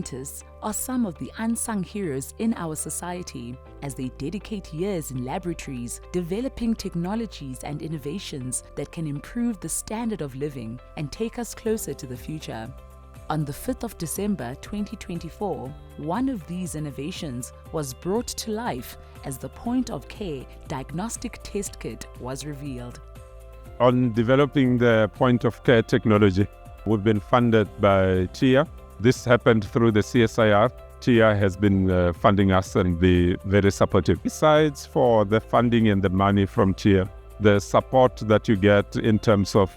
scientists are some of the unsung heroes in our society as they dedicate years in laboratories developing technologies and innovations that can improve the standard of living and take us closer to the future. On the 5th of December 2024, one of these innovations was brought to life as the point-of-care diagnostic test kit was revealed. On developing the point-of-care technology, we've been funded by TIA. This happened through the CSIR. TIA has been funding us and be very supportive. Besides for the funding and the money from TIA, the support that you get in terms of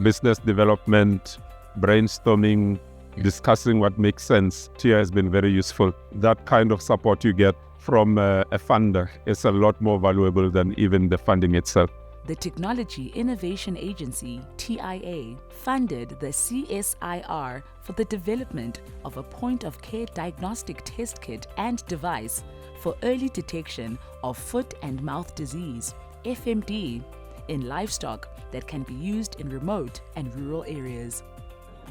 business development, brainstorming, discussing what makes sense, TIA has been very useful. That kind of support you get from a funder is a lot more valuable than even the funding itself. The Technology Innovation Agency, TIA, funded the CSIR for the development of a point-of-care diagnostic test kit and device for early detection of foot and mouth disease, FMD, in livestock that can be used in remote and rural areas.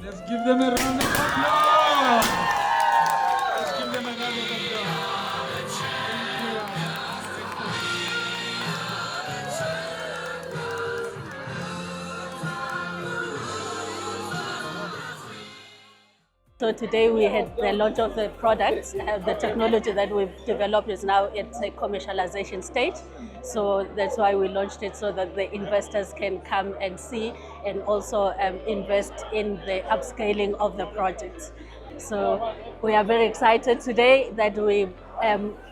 Let's give them a round of applause! Let's give them a round of applause. So today we had the launch of the products. The technology that we've developed is now at a commercialization stage. So that's why we launched it, so that the investors can come and see and also invest in the upscaling of the project. So we are very excited today that we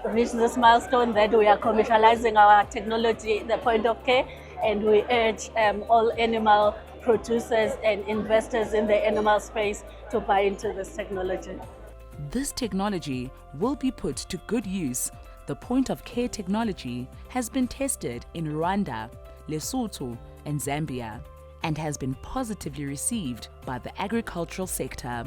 reached this milestone, that we are commercializing our technology, the point of care, and we urge all animal producers and investors in the animal space to buy into this technology. This technology will be put to good use. The point-of-care technology has been tested in Rwanda, Lesotho, and Zambia, and has been positively received by the agricultural sector.